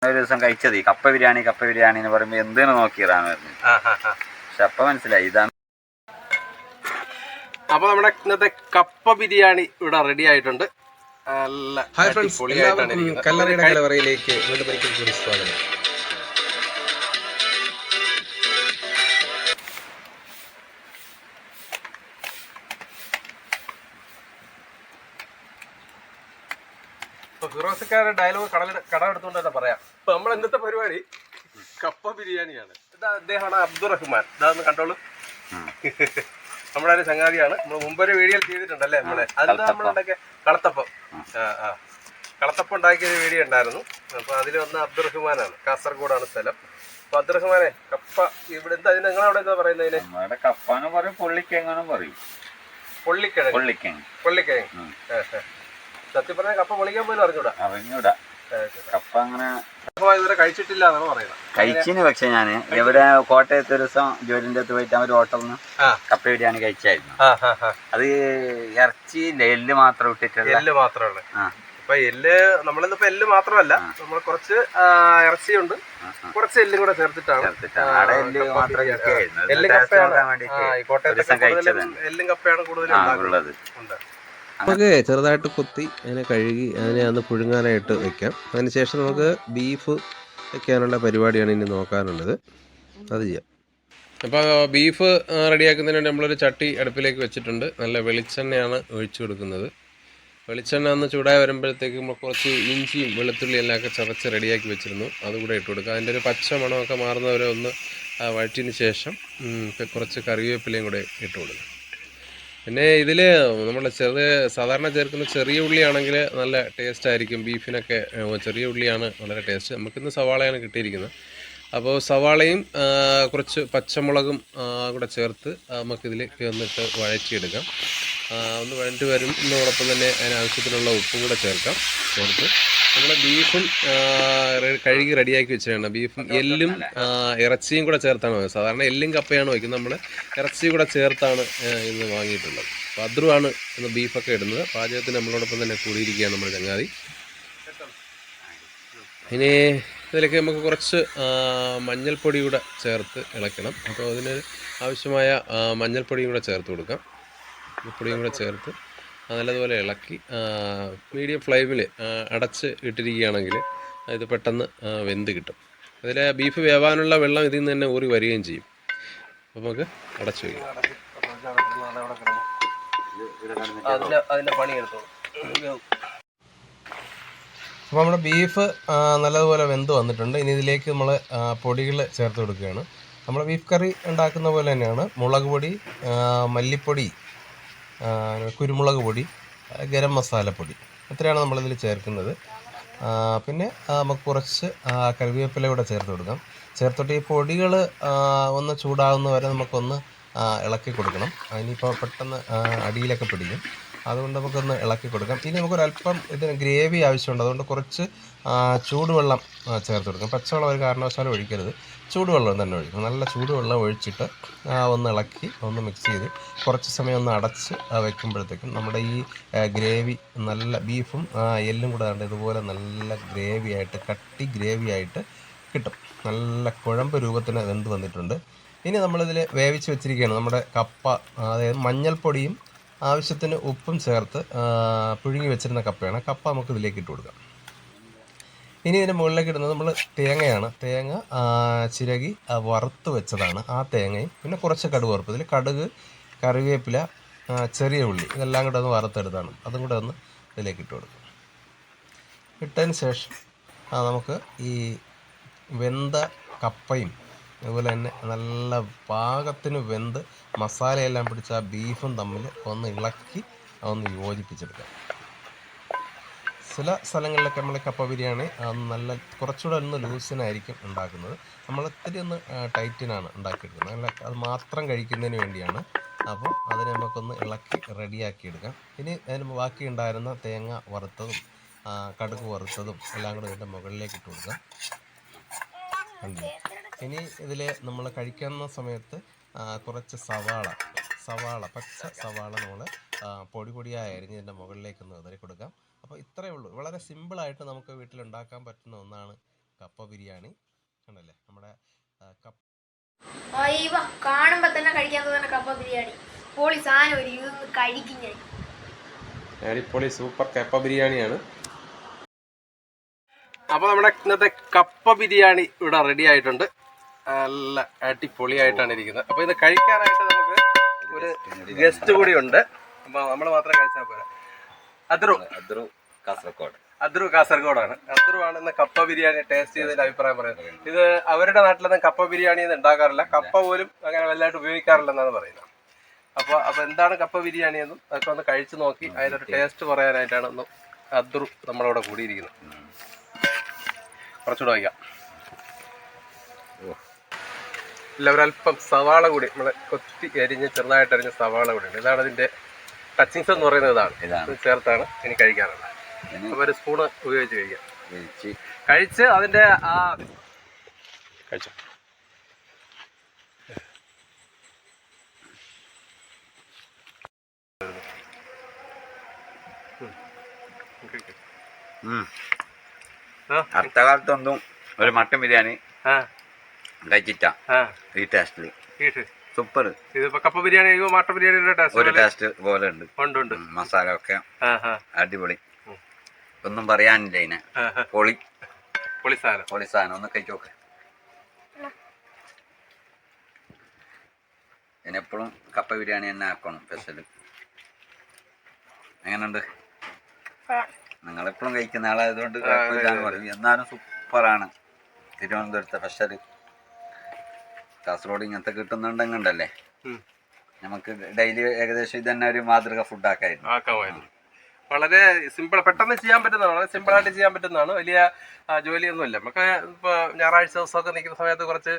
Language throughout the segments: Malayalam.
ഒരു ദിവസം കഴിച്ചത് കപ്പ ബിരിയാണി എന്ന് പറയുമ്പോൾ എന്തിനു നോക്കിയതാണ് പക്ഷെ അപ്പം മനസ്സിലായി ഇതാണ്. അപ്പോൾ നമ്മുടെ ഇന്നത്തെ കപ്പ ബിരിയാണി ഇവിടെ റെഡി ആയിട്ടുണ്ട്. ഹായ് ഫ്രണ്ട്സ്, എല്ലാവർക്കും കല്ലറയുടെ കലവറയിലേക്ക് വീണ്ടും ഒരിക്കൽ കൂടി സ്വാഗതം. ഫിറോസിക്കാരുടെ ഡയലോഗ് കടമെടുത്തുകൊണ്ട് തന്നെ പറയാം. ഇപ്പൊ നമ്മൾ ഇന്നത്തെ പരിപാടി കപ്പ ബിരിയാണിയാണ്. ഇതാ അദ്ദേഹമാണ് അബ്ദുറഹ്മാൻ. ഇതാന്ന് കണ്ടോളൂ, നമ്മുടെ ഒരു ചങ്ങാതിയാണ്. നമ്മൾ മുമ്പൊരു വീഡിയോ ചെയ്തിട്ടുണ്ടല്ലേ നമ്മളെ. അതിൽ നമ്മളുണ്ടാക്കിയ കളത്തപ്പം കളത്തപ്പം ഉണ്ടാക്കിയ ഒരു വീഡിയോ ഉണ്ടായിരുന്നു. അപ്പൊ അതിൽ വന്ന അബ്ദുറഹ്മാനാണ്. കാസർഗോഡാണ് സ്ഥലം. അപ്പൊ അബ്ദുറഹ്മാനെ, കപ്പ ഇവിടെ എന്താ നിങ്ങളവിടെ എന്താ പറയുന്നതിന്? കപ്പാന്ന് പറയും, പൊള്ളിക്കിഴങ്ങാനും പറയും. പൊള്ളിക്കിഴങ്ങ്. സത്യം പറഞ്ഞാൽ കപ്പ പൊളിക്കാൻ പോലും അറിഞ്ഞൂടാ. കപ്പ അങ്ങനെ ഇതുവരെ കഴിച്ചിട്ടില്ല എന്നാണ് പറയുന്നത്. കഴിച്ചിന്. പക്ഷെ ഞാൻ ഇവിടെ കോട്ടയത്ത് ഒരു ദിവസം ജോലിന്റെ അടുത്ത് പോയിട്ട് ഒരു ഹോട്ടലിൽ നിന്ന് കപ്പ ബിരിയാണി കഴിച്ചായിരുന്നു. അത് ഇറച്ചിയില്ല, എല്ല് മാത്രം ഇട്ടിട്ടുള്ള. എല്ല് മാത്രമേ. അപ്പൊ എല്ല് നമ്മളിന്നിപ്പോ എല്ല് മാത്രമല്ല, നമ്മൾ കുറച്ച് ഇറച്ചിയുണ്ട്, കുറച്ച് എല്ലും കൂടെ ചേർത്തിട്ടാണ്. എല്ലും കപ്പയാണ് കൂടുതലുള്ളത്. നമുക്ക് ചെറുതായിട്ട് കൊത്തി അതിനെ കഴുകി അതിനെ ഒന്ന് പുഴുങ്ങാനായിട്ട് വെക്കാം. അതിനുശേഷം നമുക്ക് ബീഫ് വെക്കാനുള്ള പരിപാടിയാണ് ഇനി നോക്കാനുള്ളത്. അത് ചെയ്യാം. അപ്പോൾ ബീഫ് റെഡിയാക്കുന്നതിന് വേണ്ടി നമ്മളൊരു ചട്ടി അടുപ്പിലേക്ക് വെച്ചിട്ടുണ്ട്. നല്ല വെളിച്ചെണ്ണയാണ് ഒഴിച്ചു കൊടുക്കുന്നത്. വെളിച്ചെണ്ണ ഒന്ന് ചൂടായി വരുമ്പോഴത്തേക്ക് നമ്മൾ കുറച്ച് ഇഞ്ചിയും വെളുത്തുള്ളി എല്ലാം ഒക്കെ ചതച്ച് റെഡിയാക്കി വെച്ചിരുന്നു, അതുകൂടെ ഇട്ട് കൊടുക്കുക. അതിൻ്റെ ഒരു പച്ച മണമൊക്കെ മാറുന്നവരെ ഒന്ന് വഴറ്റിന് ശേഷം കുറച്ച് കറിവേപ്പിലയും കൂടെ ഇട്ട് കൊടുക്കുക. പിന്നെ ഇതിൽ നമ്മൾ സാധാരണ ചേർക്കുന്ന ചെറിയ ഉള്ളിയാണെങ്കിൽ നല്ല ടേസ്റ്റ് ആയിരിക്കും. ബീഫിനൊക്കെ ചെറിയ ഉള്ളിയാണ് വളരെ ടേസ്റ്റ്. നമുക്കിന്ന് സവാളയാണ് കിട്ടിയിരിക്കുന്നത്. അപ്പോൾ സവാളയും കുറച്ച് പച്ചമുളകും കൂടെ ചേർത്ത് നമുക്കിതിലേക്ക് വന്നിട്ട് വഴറ്റിയെടുക്കാം. ഒന്ന് വഴറ്റി വരുന്നതോടൊപ്പം തന്നെ അതിനാവശ്യത്തിനുള്ള ഉപ്പും കൂടെ ചേർത്ത് നമ്മുടെ ബീഫും കഴുകി റെഡിയാക്കി വെച്ചിട്ടുണ്ട്. ബീഫും എല്ലും ഇറച്ചിയും കൂടെ ചേർത്താണ്. സാധാരണ എല്ലും കപ്പയാണ് വയ്ക്കുന്നത്, നമ്മൾ ഇറച്ചിയും കൂടെ ചേർത്താണ് ഇന്ന് വാങ്ങിയിട്ടുള്ളത്. അപ്പോൾ അദ്രുവാണ് ഇന്ന് ബീഫൊക്കെ ഇടുന്നത്. പാചകത്തിന് നമ്മളോടൊപ്പം തന്നെ കൂടിയിരിക്കുകയാണ് നമ്മുടെ ചങ്ങാതി. ഇനി ഇതിലേക്ക് നമുക്ക് കുറച്ച് മഞ്ഞൾപ്പൊടി കൂടെ ചേർത്ത് ഇളക്കണം. അപ്പോൾ അതിന് ആവശ്യമായ മഞ്ഞൾപ്പൊടിയും കൂടെ ചേർത്ത് കൊടുക്കാം. മഞ്ഞൾപ്പൊടിയും കൂടെ ചേർത്ത് നല്ലതുപോലെ ഇളക്കി മീഡിയം ഫ്ലെയിമിൽ അടച്ച് ഇട്ടിരിക്കുകയാണെങ്കിൽ ഇത് പെട്ടെന്ന് വെന്ത് കിട്ടും. അതിൽ ബീഫ് വേവാനുള്ള വെള്ളം ഇതിൽ നിന്ന് തന്നെ ഊറി വരികയും ചെയ്യും. അപ്പോൾ നമുക്ക് അടച്ചു വയ്ക്കാം. അപ്പോൾ നമ്മുടെ ബീഫ് നല്ലതുപോലെ വെന്ത് വന്നിട്ടുണ്ട്. ഇനി ഇതിലേക്ക് നമ്മൾ പൊടികൾ ചേർത്ത് കൊടുക്കുകയാണ്. നമ്മൾ ബീഫ് കറി ഉണ്ടാക്കുന്ന പോലെ തന്നെയാണ്. മുളക് പൊടി, മല്ലിപ്പൊടി, കുരുമുളക് പൊടി, ഗരം മസാലപ്പൊടി, ഇത്രയാണ് നമ്മളിതിൽ ചേർക്കുന്നത്. പിന്നെ നമുക്ക് കുറച്ച് കറിവേപ്പില കൂടെ ചേർത്ത് കൊടുക്കാം. ചേർത്തിട്ട് ഈ പൊടികൾ ഒന്ന് ചൂടാകുന്ന വരെ നമുക്കൊന്ന് ഇളക്കി കൊടുക്കണം. അതിനിപ്പോൾ പെട്ടെന്ന് അടിയിലൊക്കെ പിടിക്കും, അതുകൊണ്ട് നമുക്കൊന്ന് ഇളക്കി കൊടുക്കാം. ഇനി നമുക്കൊരല്പം ഇതിന് ഗ്രേവി ആവശ്യമുണ്ട്, അതുകൊണ്ട് കുറച്ച് ചൂടുവെള്ളം ചേർത്ത് കൊടുക്കാം. പച്ചവെള്ളം ഒരു കാരണവശാലും ഒഴിക്കരുത്, ചൂടുവെള്ളം തന്നെ ഒഴിക്കും. നല്ല ചൂടുവെള്ളം ഒഴിച്ചിട്ട് ഒന്ന് ഇളക്കി ഒന്ന് മിക്സ് ചെയ്ത് കുറച്ച് സമയം ഒന്ന് അടച്ച് വയ്ക്കുമ്പോഴത്തേക്കും നമ്മുടെ ഈ ഗ്രേവി നല്ല ബീഫും എല്ലും കൂടെ ഇതുപോലെ നല്ല ഗ്രേവി ആയിട്ട്, കട്ടി ഗ്രേവി ആയിട്ട് കിട്ടും. നല്ല കുഴമ്പ് രൂപത്തിന് വെന്ത് വന്നിട്ടുണ്ട്. ഇനി നമ്മളിതിൽ വേവിച്ച് വെച്ചിരിക്കുകയാണ് നമ്മുടെ കപ്പ. അതായത് മഞ്ഞൾപ്പൊടിയും ആവശ്യത്തിന് ഉപ്പും ചേർത്ത് പുഴുങ്ങി വെച്ചിരുന്ന കപ്പയാണ്. കപ്പ നമുക്ക് ഇതിലേക്ക് ഇട്ട് കൊടുക്കാം. ഇനി ഇതിന് മുകളിലേക്ക് ഇടുന്നത് നമ്മൾ തേങ്ങയാണ്. തേങ്ങ ചിരകി വറുത്ത് വെച്ചതാണ്. ആ തേങ്ങയും പിന്നെ കുറച്ച് കടുക് വറുപ്പ്. ഇതിൽ കടുക്, കറിവേപ്പില, ചെറിയ ഉള്ളി, ഇതെല്ലാം കൂടെ ഒന്ന് വറുത്തെടുത്താണ്. അതും കൂടെ ഒന്ന് ഇതിലേക്ക് ഇട്ട് കൊടുക്കും. ഇട്ടതിന് ശേഷം നമുക്ക് ഈ വെന്ത കപ്പയും അതുപോലെ തന്നെ നല്ല പാകത്തിന് വെന്ത് മസാലയെല്ലാം പിടിച്ച ആ ബീഫും തമ്മിൽ ഒന്ന് ഇളക്കി ഒന്ന് യോജിപ്പിച്ചെടുക്കാം. ചില സ്ഥലങ്ങളിലൊക്കെ നമ്മൾ കപ്പ ബിരിയാണി നല്ല കുറച്ചുകൂടെ ഒന്ന് ലൂസിനായിരിക്കും ഉണ്ടാക്കുന്നത്. നമ്മൾ ഇത്തിരി ഒന്ന് ടൈറ്റിനാണ് ഉണ്ടാക്കിയെടുക്കുന്നത്. നല്ല അത് മാത്രം കഴിക്കുന്നതിന് വേണ്ടിയാണ്. അപ്പോൾ അതിനെ നമുക്കൊന്ന് ഇളക്കി റെഡിയാക്കി എടുക്കാം. ഇനി അതിന് ബാക്കി ഉണ്ടായിരുന്ന തേങ്ങ വറുത്തതും കടുക് വറുത്തതും എല്ലാം കൂടെ ഇതിൻ്റെ മുകളിലേക്ക് ഇട്ട് കൊടുക്കാം. ഇനി ഇതിൽ നമ്മൾ കഴിക്കുന്ന സമയത്ത് കുറച്ച് പച്ച സവാള നമ്മൾ പൊടിയായി അരിഞ്ഞ് ഇതിൻ്റെ മുകളിലേക്കൊന്ന് വിതറി കൊടുക്കാം. അപ്പോൾ ഇത്രയേ ഉള്ളൂ. വളരെ സിമ്പിളായിട്ട് നമുക്ക് വീട്ടിലുണ്ടാക്കാൻ പറ്റുന്ന ഒന്നാണ് കപ്പ ബിരിയാണി ആണല്ലേ, നമ്മുടെ കപ്പ കാണുമ്പോ തന്നെ കഴിക്കാൻ തോന്നുന്ന കപ്പ ബിരിയാണി. പൊളി സാധനം, ഒരു കഴിക്കും ഞാൻ. അടിപൊളി സൂപ്പർ കപ്പ ബിരിയാണിയാണ്. അപ്പോൾ നമ്മുടെ ഇന്നത്തെ കപ്പ ബിരിയാണി ഇവിടെ റെഡി ആയിട്ടുണ്ട്. നല്ല അടിപൊളിയായിട്ടാണ് ഇരിക്കുന്നത്. അപ്പോൾ ഇത് കഴിക്കാനായിട്ട് നമുക്ക് ഒരു ഗസ്റ്റ് കൂടി ഉണ്ട്. അപ്പോൾ നമ്മൾ മാത്രം കഴിച്ചാൽ പോരാ. അദ്രു കാസർഗോഡാണ്. അദ്രു ആണ് ഇന്ന് കപ്പ ബിരിയാണി ടേസ്റ്റ് ചെയ്തതിന്റെ അഭിപ്രായം പറയുന്നത്. ഇത് അവരുടെ നാട്ടിലൊന്നും കപ്പ ബിരിയാണി ഒന്നും ഉണ്ടാക്കാറില്ല, കപ്പ പോലും അങ്ങനെ വലുതായിട്ട് ഉപയോഗിക്കാറില്ലെന്നാണ് പറയുന്നത്. അപ്പോൾ എന്താണ് കപ്പ ബിരിയാണി എന്നും അതൊക്കെ ഒന്ന് കഴിച്ചു നോക്കി അതിനൊരു ടേസ്റ്റ് പറയാനായിട്ടാണ് ഒന്ന് അദ്രു നമ്മളവിടെ കൂടിയിരിക്കുന്നത്. കുറച്ചുകൂടെ വയ്ക്കാം. ഒരല്പം സവാള കൂടി നമ്മൾ കൊത്തി അരിഞ്ഞ് ചെറുതായിട്ട് അരിഞ്ഞ സവാള കൂടി ഉണ്ട്. ഇതാണ് അതിൻ്റെ ടച്ചിങ്സ് എന്ന് പറയുന്നത്. ഇതാണ് ചേർത്താണ് ഇനി കഴിക്കാറുള്ളത്. അപ്പോൾ ഒരു സ്പൂണ് ഉപയോഗിച്ച് കഴിക്കാം. കഴിച്ച് അതിൻ്റെ കഴിച്ചോ. അടുത്ത കാലത്തൊന്നും ഒരു മട്ടൻ ബിരിയാണി കഴിച്ചിട്ടാ ഈ ടേസ്റ്റില് സൂപ്പർ. ഇതിപ്പോ കപ്പ ബിരിയാണി മട്ടൻ ബിരിയാണിയുടെ ഒരു ടേസ്റ്റ് പോലെ ഉണ്ട്. മസാല ഒക്കെ അടിപൊളി, ഒന്നും പറയാനില്ല. ഇതിനെ പൊളി സാധനം. ഒന്ന് കഴിച്ചു നോക്ക്. ഇതിനെപ്പോഴും കപ്പ ബിരിയാണി തന്നെ ആക്കണം സ്പെഷ്യൽ. എങ്ങനെയുണ്ട്? നിങ്ങളെപ്പോഴും കഴിക്കുന്ന ആളായതുകൊണ്ട് കുഴപ്പമില്ലാന്ന് പറയും. എന്നാലും സൂപ്പറാണ്. തിരുവനന്തപുരത്തെ സ്പെഷ്യൽ. കാസർഗോഡ് ഇങ്ങനത്തെ കിട്ടുന്നുണ്ടെങ്കിലല്ലേ നമുക്ക് ഡെയിലി ഏകദേശം ഇത് തന്നെ ഒരു മാതൃക ഫുഡ് ആക്കായിരുന്നു. വളരെ സിമ്പിൾ, പെട്ടെന്ന് ചെയ്യാൻ പറ്റുന്നതാണ്. വളരെ സിമ്പിളായിട്ട് ചെയ്യാൻ പറ്റുന്നതാണ്. വലിയ ജോലിയൊന്നുമില്ല. നമുക്ക് ഇപ്പോൾ ഞായറാഴ്ച ദിവസമൊക്കെ നിൽക്കുന്ന സമയത്ത് കുറച്ച്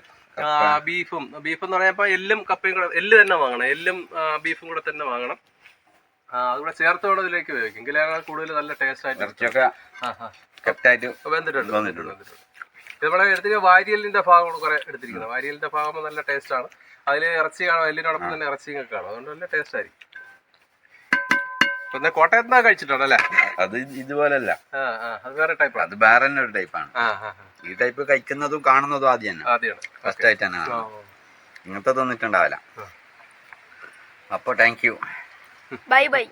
ബീഫ് എന്ന് പറയുമ്പോൾ എല്ലും കപ്പയും കൂടെ, എല്ല് തന്നെ വാങ്ങണം. എല്ലും ബീഫും കൂടെ തന്നെ വാങ്ങണം. അതുകൂടെ ചേർത്ത് വേണം ഇതിലേക്ക് ഉപയോഗിക്കും. എങ്കിലാണ് കൂടുതൽ നല്ല ടേസ്റ്റ് ആയിട്ട് വെന്തിട്ടുണ്ട്. ഇത് നമ്മളെ എടുത്തിട്ട് വാരിയലിന്റെ ഭാഗമാണ് കുറെ എടുത്തിരിക്കുന്നത്. വാരിയലിന്റെ ഭാഗം നല്ല ടേസ്റ്റ് ആണ്. അതിൽ ഇറച്ചി കാണും, എല്ലിനോടൊപ്പം തന്നെ ഇറച്ചിയും കാണും. അതുകൊണ്ട് നല്ല ടേസ്റ്റ് ആയിരിക്കും. പിന്നെ കോട്ടയത്ത് കഴിച്ചിട്ടുണ്ടല്ലേ? അത് ഇതുപോലല്ല, അത് വേറെ ടൈപ്പാണ്. അത് വേറെ തന്നെ ഒരു ടൈപ്പാണ്. ഈ ടൈപ്പ് കഴിക്കുന്നതും കാണുന്നതും ആദ്യമാണ് ഫസ്റ്റ് ആയിട്ട് തന്നെ. ഇങ്ങനത്തെ തന്നിട്ടുണ്ടാവില്ല. അപ്പോൾ താങ്ക് യു. Bye bye.